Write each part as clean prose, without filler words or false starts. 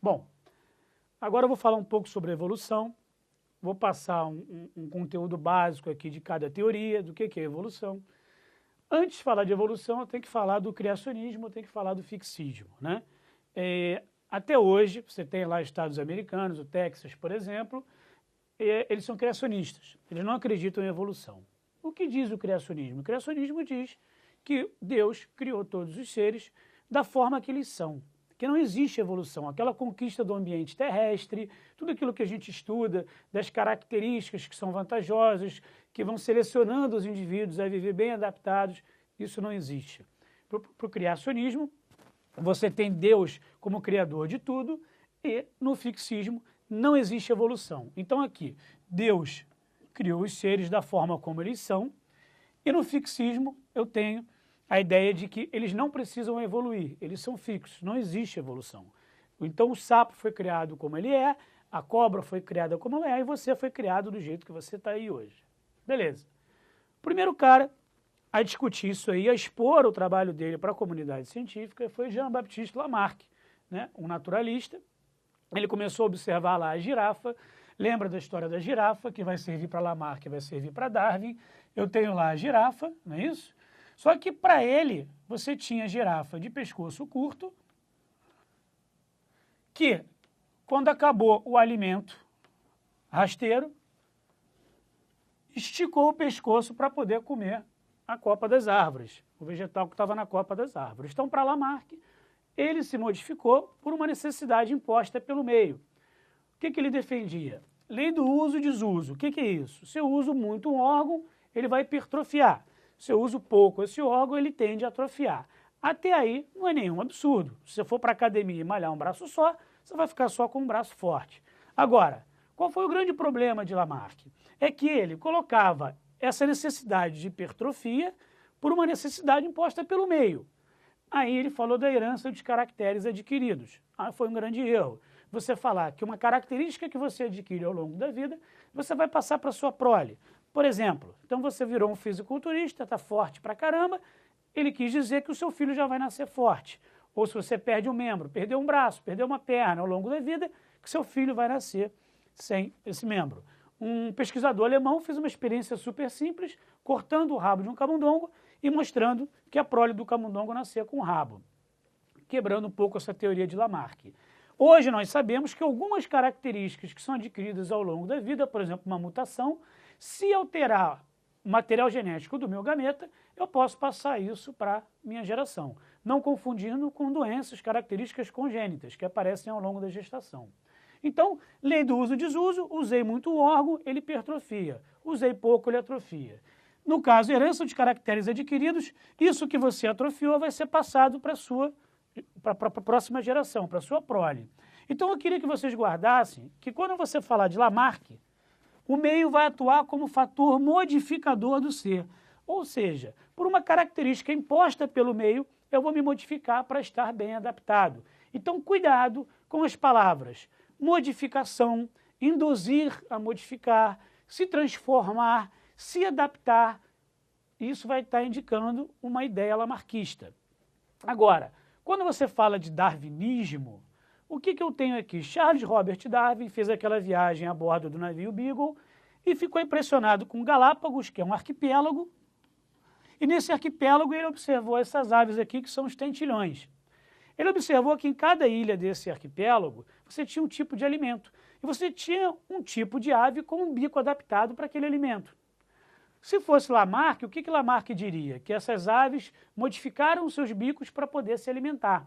Bom, agora eu vou falar um pouco sobre a evolução, vou passar um conteúdo básico aqui de cada teoria, do que é evolução. Antes de falar de evolução, eu tenho que falar do criacionismo, eu tenho que falar do fixismo, né? Até hoje, você tem lá Estados americanos, o Texas, por exemplo, eles são criacionistas, eles não acreditam em evolução. O que diz o criacionismo? O criacionismo diz que Deus criou todos os seres da forma que eles são, que não existe evolução, aquela conquista do ambiente terrestre, tudo aquilo que a gente estuda, das características que são vantajosas, que vão selecionando os indivíduos a viver bem adaptados, isso não existe. Para o criacionismo, você tem Deus como criador de tudo e no fixismo não existe evolução. Então aqui, Deus criou os seres da forma como eles são e no fixismo eu tenho a ideia de que eles não precisam evoluir, eles são fixos, não existe evolução. Então o sapo foi criado como ele é, a cobra foi criada como ela é e você foi criado do jeito que você está aí hoje. Beleza. O primeiro cara a discutir isso aí, a expor o trabalho dele para a comunidade científica foi Jean-Baptiste Lamarck, né, um naturalista. Ele começou a observar lá a girafa, lembra da história da girafa, que vai servir para Lamarck, vai servir para Darwin. Eu tenho lá a girafa, não é isso? Só que para ele, você tinha girafa de pescoço curto, que quando acabou o alimento rasteiro, esticou o pescoço para poder comer a copa das árvores, o vegetal que estava na copa das árvores. Então, para Lamarck, ele se modificou por uma necessidade imposta pelo meio. O que ele defendia? Lei do uso e desuso. O que é isso? Se eu uso muito um órgão, ele vai hipertrofiar. Se eu uso pouco esse órgão, ele tende a atrofiar. Até aí, não é nenhum absurdo. Se você for para a academia e malhar um braço só, você vai ficar só com um braço forte. Agora, qual foi o grande problema de Lamarck? É que ele colocava essa necessidade de hipertrofia por uma necessidade imposta pelo meio. Aí ele falou da herança dos caracteres adquiridos. Foi um grande erro. Você falar que uma característica que você adquire ao longo da vida, você vai passar para a sua prole. Por exemplo, então você virou um fisiculturista, está forte pra caramba, ele quis dizer que o seu filho já vai nascer forte. Ou se você perde um membro, perdeu um braço, perdeu uma perna ao longo da vida, que seu filho vai nascer sem esse membro. Um pesquisador alemão fez uma experiência super simples, cortando o rabo de um camundongo e mostrando que a prole do camundongo nascia com o rabo, quebrando um pouco essa teoria de Lamarck. Hoje nós sabemos que algumas características que são adquiridas ao longo da vida, por exemplo, uma mutação, se alterar o material genético do meu gameta, eu posso passar isso para minha geração, não confundindo com doenças, características congênitas que aparecem ao longo da gestação. Então, lei do uso e desuso, usei muito o órgão, ele hipertrofia, usei pouco, ele atrofia. No caso, herança de caracteres adquiridos, isso que você atrofiou vai ser passado para a próxima geração, para a sua prole. Então eu queria que vocês guardassem que quando você falar de Lamarck, o meio vai atuar como fator modificador do ser. Ou seja, por uma característica imposta pelo meio, eu vou me modificar para estar bem adaptado. Então cuidado com as palavras modificação, induzir a modificar, se transformar, se adaptar. Isso vai estar indicando uma ideia lamarquista. Agora, quando você fala de darwinismo, o que eu tenho aqui? Charles Robert Darwin fez aquela viagem a bordo do navio Beagle e ficou impressionado com Galápagos, que é um arquipélago, e nesse arquipélago ele observou essas aves aqui, que são os tentilhões. Ele observou que em cada ilha desse arquipélago você tinha um tipo de alimento, e você tinha um tipo de ave com um bico adaptado para aquele alimento. Se fosse Lamarck, o que Lamarck diria? Que essas aves modificaram os seus bicos para poder se alimentar.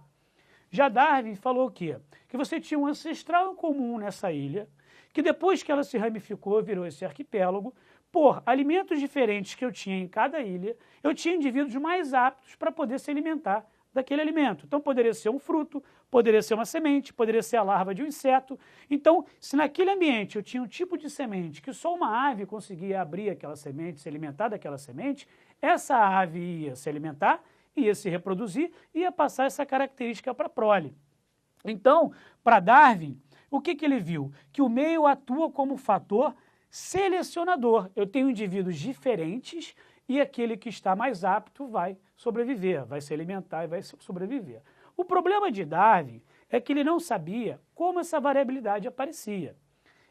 Já Darwin falou o quê? Que você tinha um ancestral comum nessa ilha, que depois que ela se ramificou, virou esse arquipélago, por alimentos diferentes que eu tinha em cada ilha, eu tinha indivíduos mais aptos para poder se alimentar daquele alimento. Então poderia ser um fruto, poderia ser uma semente, poderia ser a larva de um inseto. Então, se naquele ambiente eu tinha um tipo de semente que só uma ave conseguia abrir aquela semente, se alimentar daquela semente, essa ave ia se alimentar, ia se reproduzir, ia passar essa característica para a prole. Então, para Darwin, o que ele viu? Que o meio atua como fator selecionador. Eu tenho indivíduos diferentes e aquele que está mais apto vai sobreviver, vai se alimentar e vai sobreviver. O problema de Darwin é que ele não sabia como essa variabilidade aparecia.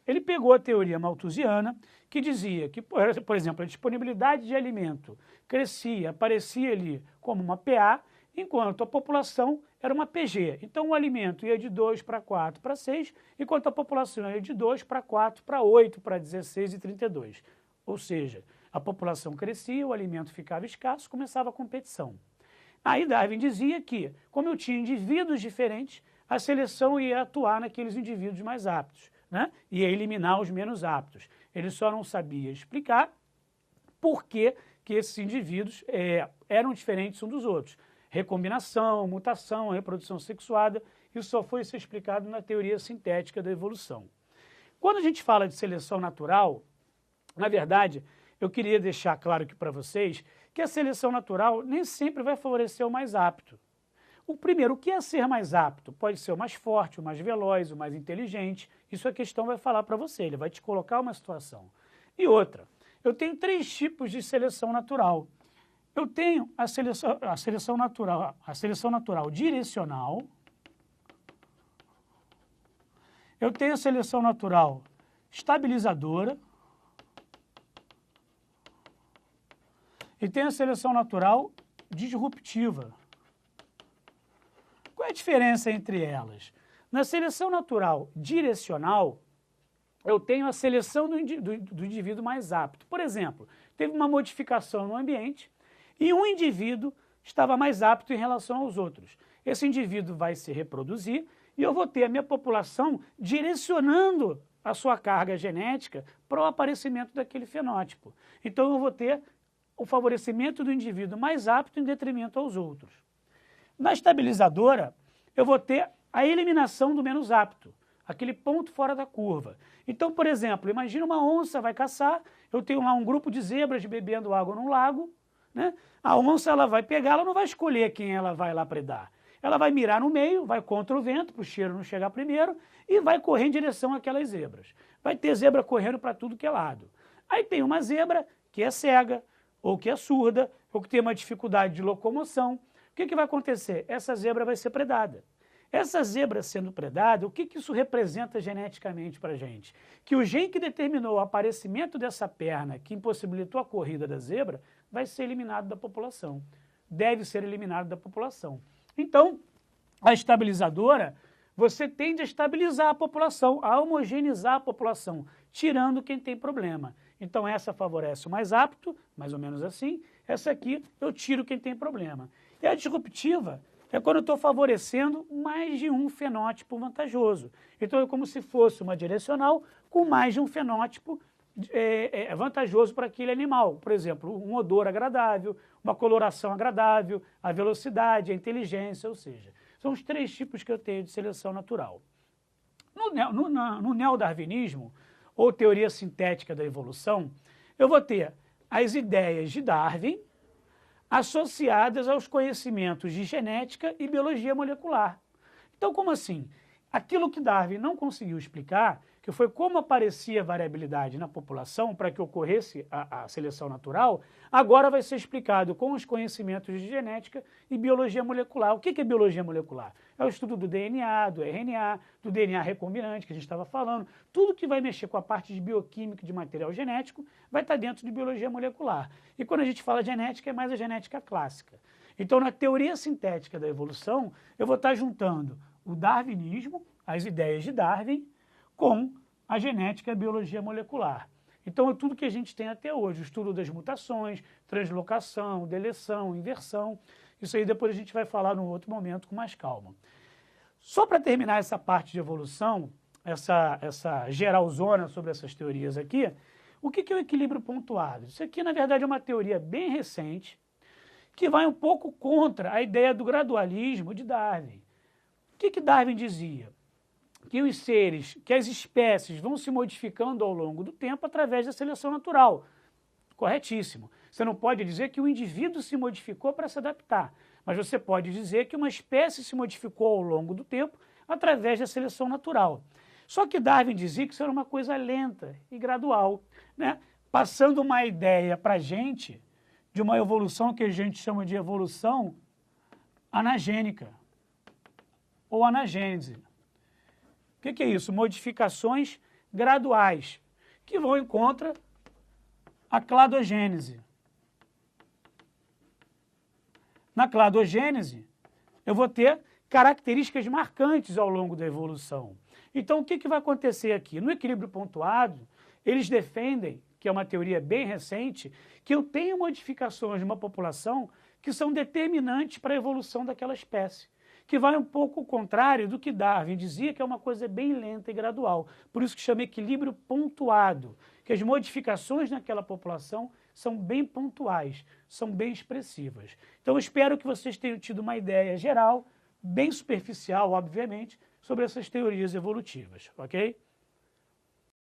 Ele pegou a teoria malthusiana, que dizia que, por exemplo, a disponibilidade de alimento crescia, aparecia ali como uma PA, enquanto a população era uma PG. Então o alimento ia de 2 para 4 para 6, enquanto a população ia de 2 para 4 para 8 para 16 e 32. Ou seja, a população crescia, o alimento ficava escasso, começava a competição. Aí Darwin dizia que, como eu tinha indivíduos diferentes, a seleção ia atuar naqueles indivíduos mais aptos, né? Ia eliminar os menos aptos. Ele só não sabia explicar por que esses indivíduos eram diferentes uns dos outros. Recombinação, mutação, reprodução sexuada, isso só foi ser explicado na teoria sintética da evolução. Quando a gente fala de seleção natural, na verdade, eu queria deixar claro aqui para vocês que a seleção natural nem sempre vai favorecer o mais apto. O primeiro, o que é ser mais apto? Pode ser o mais forte, o mais veloz, o mais inteligente. Isso a questão vai falar para você, ele vai te colocar uma situação. E outra, eu tenho 3 tipos de seleção natural. Eu tenho a seleção natural direcional, eu tenho a seleção natural estabilizadora e tenho a seleção natural disruptiva. Qual é a diferença entre elas? Na seleção natural direcional, eu tenho a seleção do indivíduo mais apto. Por exemplo, teve uma modificação no ambiente e um indivíduo estava mais apto em relação aos outros. Esse indivíduo vai se reproduzir e eu vou ter a minha população direcionando a sua carga genética para o aparecimento daquele fenótipo. Então eu vou ter o favorecimento do indivíduo mais apto em detrimento aos outros. Na estabilizadora, eu vou ter a eliminação do menos apto, aquele ponto fora da curva. Então, por exemplo, imagina uma onça vai caçar, eu tenho lá um grupo de zebras bebendo água num lago, né? A onça ela vai pegar, ela não vai escolher quem ela vai lá predar. Ela vai mirar no meio, vai contra o vento, para o cheiro não chegar primeiro, e vai correr em direção àquelas zebras. Vai ter zebra correndo para tudo que é lado. Aí tem uma zebra que é cega, ou que é surda, ou que tem uma dificuldade de locomoção. O que vai acontecer? Essa zebra vai ser predada. Essa zebra sendo predada, o que isso representa geneticamente para a gente? Que o gene que determinou o aparecimento dessa perna, que impossibilitou a corrida da zebra, vai ser eliminado da população. Deve ser eliminado da população. Então, a estabilizadora, você tende a estabilizar a população, a homogeneizar a população, tirando quem tem problema. Então essa favorece o mais apto, mais ou menos assim, essa aqui eu tiro quem tem problema. E a disruptiva é quando eu estou favorecendo mais de um fenótipo vantajoso. Então é como se fosse uma direcional com mais de um fenótipo vantajoso para aquele animal. Por exemplo, um odor agradável, uma coloração agradável, a velocidade, a inteligência, ou seja, são os 3 tipos que eu tenho de seleção natural. No neodarwinismo, ou teoria sintética da evolução, eu vou ter as ideias de Darwin associadas aos conhecimentos de genética e biologia molecular. Então, como assim? Aquilo que Darwin não conseguiu explicar, que foi como aparecia a variabilidade na população para que ocorresse a seleção natural, agora vai ser explicado com os conhecimentos de genética e biologia molecular. O que é biologia molecular? É o estudo do DNA, do RNA, do DNA recombinante que a gente estava falando. Tudo que vai mexer com a parte de bioquímica de material genético vai estar dentro de biologia molecular. E quando a gente fala genética, é mais a genética clássica. Então, na teoria sintética da evolução, eu vou estar juntando o darwinismo, as ideias de Darwin, com a genética e a biologia molecular. Então é tudo que a gente tem até hoje, o estudo das mutações, translocação, deleção, inversão. Isso aí depois a gente vai falar num outro momento com mais calma. Só para terminar essa parte de evolução, essa geralzona sobre essas teorias aqui, o que é o equilíbrio pontuado? Isso aqui, na verdade, é uma teoria bem recente, que vai um pouco contra a ideia do gradualismo de Darwin. O que Darwin dizia? Que os seres, que as espécies vão se modificando ao longo do tempo através da seleção natural. Corretíssimo. Você não pode dizer que o indivíduo se modificou para se adaptar, mas você pode dizer que uma espécie se modificou ao longo do tempo através da seleção natural. Só que Darwin dizia que isso era uma coisa lenta e gradual, né? Passando uma ideia para a gente de uma evolução que a gente chama de evolução anagênica. ou anagênese. O que é isso? Modificações graduais, que vão em contra a cladogênese. Na cladogênese, eu vou ter características marcantes ao longo da evolução. Então, o que vai acontecer aqui? No equilíbrio pontuado, eles defendem, que é uma teoria bem recente, que eu tenho modificações de uma população que são determinantes para a evolução daquela espécie, que vai um pouco ao contrário do que Darwin dizia, que é uma coisa bem lenta e gradual. Por isso que chama equilíbrio pontuado, que as modificações naquela população são bem pontuais, são bem expressivas. Então, eu espero que vocês tenham tido uma ideia geral, bem superficial, obviamente, sobre essas teorias evolutivas, ok?